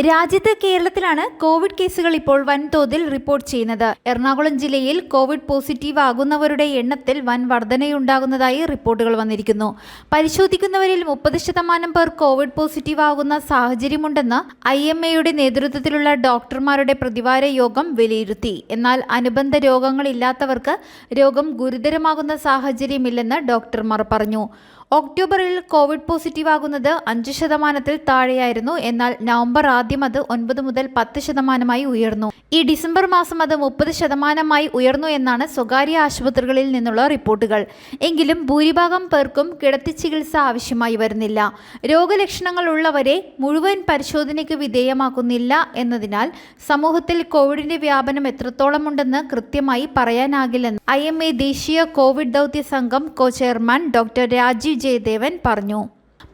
രാജ്യത്ത് കേരളത്തിലാണ് കോവിഡ് കേസുകൾ ഇപ്പോൾ വൻതോതിൽ റിപ്പോർട്ട് ചെയ്യുന്നത്. എറണാകുളം ജില്ലയിൽ കോവിഡ് പോസിറ്റീവ് ആകുന്നവരുടെ എണ്ണത്തിൽ വൻ വർധനയുണ്ടാകുന്നതായി റിപ്പോർട്ടുകൾ വന്നിരിക്കുന്നു. പരിശോധിക്കുന്നവരിൽ 30% പേർ കോവിഡ് പോസിറ്റീവ് ആകുന്ന സാഹചര്യമുണ്ടെന്ന് IMAയുടെ നേതൃത്വത്തിലുള്ള ഡോക്ടർമാരുടെ പ്രതിവാര യോഗം വിലയിരുത്തി. എന്നാൽ അനുബന്ധ രോഗങ്ങളില്ലാത്തവർക്ക് രോഗം ഗുരുതരമാകുന്ന സാഹചര്യമില്ലെന്ന് ഡോക്ടർമാർ പറഞ്ഞു. ഒക്ടോബറിൽ കോവിഡ് പോസിറ്റീവ് ആകുന്നത് 5% താഴെയായിരുന്നു. എന്നാൽ നവംബർ ആദ്യം അത് 9 മുതൽ 10% ഉയർന്നു. ഈ ഡിസംബർ മാസം അത് 30% ഉയർന്നു എന്നാണ് സ്വകാര്യ ആശുപത്രികളിൽ നിന്നുള്ള റിപ്പോർട്ടുകൾ. എങ്കിലും ഭൂരിഭാഗം പേർക്കും കിടത്തി ചികിത്സ ആവശ്യമായി വരുന്നില്ല. രോഗലക്ഷണങ്ങൾ ഉള്ളവരെ മുഴുവൻ പരിശോധനയ്ക്ക് വിധേയമാക്കുന്നില്ല എന്നതിനാൽ സമൂഹത്തിൽ കോവിഡിന്റെ വ്യാപനം എത്രത്തോളമുണ്ടെന്ന് കൃത്യമായി പറയാനാകില്ലെന്ന് IMA ദേശീയ കോവിഡ് ദൗത്യ സംഘം കോ-ചെയർമാൻ ഡോക്ടർ രാജീവ് ജയദേവൻ പറഞ്ഞു.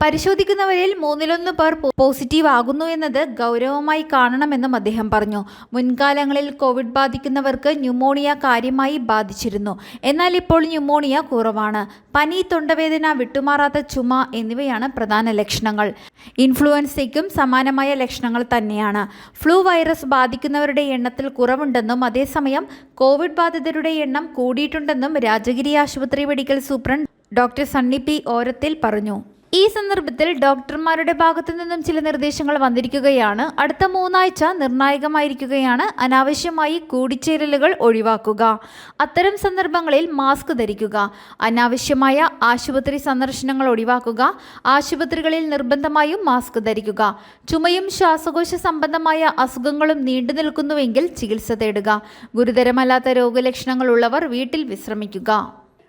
പരിശോധിക്കുന്നവരിൽ 1/3 പേർ പോസിറ്റീവ് ആകുന്നു എന്നത് ഗൗരവമായി കാണണമെന്നും അദ്ദേഹം പറഞ്ഞു. മുൻകാലങ്ങളിൽ കോവിഡ് ബാധിക്കുന്നവർക്ക് ന്യൂമോണിയ കാര്യമായി ബാധിച്ചിരുന്നു. എന്നാൽ ഇപ്പോൾ ന്യൂമോണിയ കുറവാണ്. പനി, തൊണ്ടവേദന, വിട്ടുമാറാത്ത ചുമ എന്നിവയാണ് പ്രധാന ലക്ഷണങ്ങൾ. ഇൻഫ്ലുവൻസയ്ക്കും സമാനമായ ലക്ഷണങ്ങൾ തന്നെയാണ്. ഫ്ലൂ വൈറസ് ബാധിക്കുന്നവരുടെ എണ്ണത്തിൽ കുറവുണ്ടെന്നും അതേസമയം കോവിഡ് ബാധിതരുടെ എണ്ണം കൂടിയിട്ടുണ്ടെന്നും രാജഗിരി ആശുപത്രി medical superintendent doctor Sunny P. ഓരത്തിൽ പറഞ്ഞു. ഈ സന്ദർഭത്തിൽ ഡോക്ടർമാരുടെ ഭാഗത്തു നിന്നും ചില നിർദ്ദേശങ്ങൾ വന്നിരിക്കുകയാണ്. അടുത്ത 3 ആഴ്ച നിർണായകമായിരിക്കുകയാണ്. അനാവശ്യമായി കൂടിച്ചേരലുകൾ ഒഴിവാക്കുക. അത്തരം സന്ദർഭങ്ങളിൽ മാസ്ക് ധരിക്കുക. അനാവശ്യമായ ആശുപത്രി സന്ദർശനങ്ങൾ ഒഴിവാക്കുക. ആശുപത്രികളിൽ നിർബന്ധമായും മാസ്ക് ധരിക്കുക. ചുമയും ശ്വാസകോശ സംബന്ധമായ അസുഖങ്ങളും നീണ്ടു നിൽക്കുന്നുവെങ്കിൽ ചികിത്സ തേടുക. ഗുരുതരമല്ലാത്ത രോഗലക്ഷണങ്ങൾ ഉള്ളവർ വീട്ടിൽ വിശ്രമിക്കുക.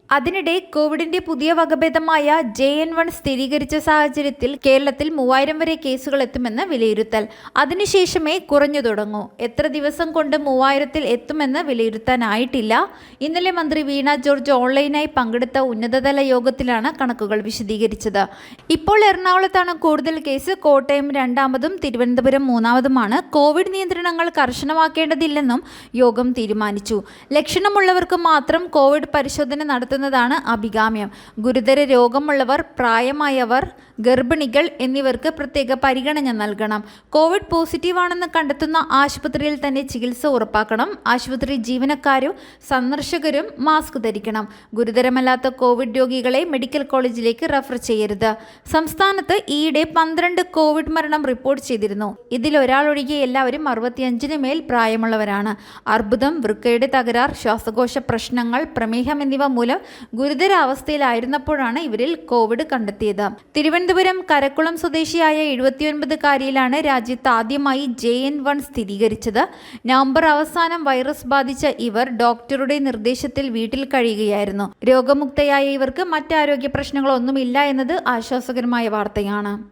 അതിനിടെ കോവിഡിന്റെ പുതിയ വകഭേദമായ JN1 സ്ഥിരീകരിച്ച സാഹചര്യത്തിൽ കേരളത്തിൽ 3000 വരെ കേസുകൾ എത്തുമെന്ന് വിലയിരുത്തൽ. അതിനുശേഷമേ കുറഞ്ഞു തുടങ്ങൂ. എത്ര ദിവസം കൊണ്ട് 3000-ൽ എത്തുമെന്ന് വിലയിരുത്താനായിട്ടില്ല. ഇന്നലെ മന്ത്രി വീണ ജോർജ് ഓൺലൈനായി പങ്കെടുത്ത ഉന്നതതല യോഗത്തിലാണ് കണക്കുകൾ വിശദീകരിച്ചത്. ഇപ്പോൾ എറണാകുളത്താണ് കൂടുതൽ കേസ്. കോട്ടയം 2-മതും തിരുവനന്തപുരം 3-മതുമാണ്. കോവിഡ് നിയന്ത്രണങ്ങൾ കർശനമാക്കേണ്ടതില്ലെന്നും യോഗം തീരുമാനിച്ചു. ലക്ഷണമുള്ളവർക്ക് മാത്രം കോവിഡ് പരിശോധന നടത്തുന്നതാണ് അഭികാമ്യം. ഗുരുതര രോഗമുള്ളവർ, പ്രായമായവർ, ഗർഭിണികൾ എന്നിവർക്ക് പ്രത്യേക പരിഗണന നൽകണം. കോവിഡ് പോസിറ്റീവാണെന്ന് കണ്ടെത്തുന്ന ആശുപത്രിയിൽ തന്നെ ചികിത്സ ഉറപ്പാക്കണം. ആശുപത്രി ജീവനക്കാരും സന്ദർശകരും മാസ്ക് ധരിക്കണം. ഗുരുതരമല്ലാത്ത കോവിഡ് രോഗികളെ മെഡിക്കൽ കോളേജിലേക്ക് റഫർ ചെയ്യരുത്. സംസ്ഥാനത്ത് ഈയിടെ 12 കോവിഡ് മരണം റിപ്പോർട്ട് ചെയ്തിരുന്നു. ഇതിൽ ഒരാളൊഴികെ എല്ലാവരും 65-ന് മേൽ പ്രായമുള്ളവരാണ്. അർബുദം, വൃക്കയുടെ തകരാർ, ശ്വാസകോശ പ്രശ്നങ്ങൾ, പ്രമേഹം എന്നിവ മൂലം ഗുരുതരാവസ്ഥയിലായിരുന്നപ്പോഴാണ് ഇവരിൽ കോവിഡ് കണ്ടെത്തിയത്. തിരുവനന്തപുരം കരക്കുളം സ്വദേശിയായ 79-കാരിയിലാണ് രാജ്യത്ത് ആദ്യമായി JN1 സ്ഥിരീകരിച്ചത്. നവംബർ അവസാനം വൈറസ് ബാധിച്ച ഇവർ ഡോക്ടറുടെ നിർദ്ദേശത്തിൽ വീട്ടിൽ കഴിയുകയായിരുന്നു. രോഗമുക്തയായ ഇവർക്ക് മറ്റ് ആരോഗ്യ പ്രശ്നങ്ങളൊന്നുമില്ല എന്നത് ആശ്വാസകരമായ വാർത്തയാണ്.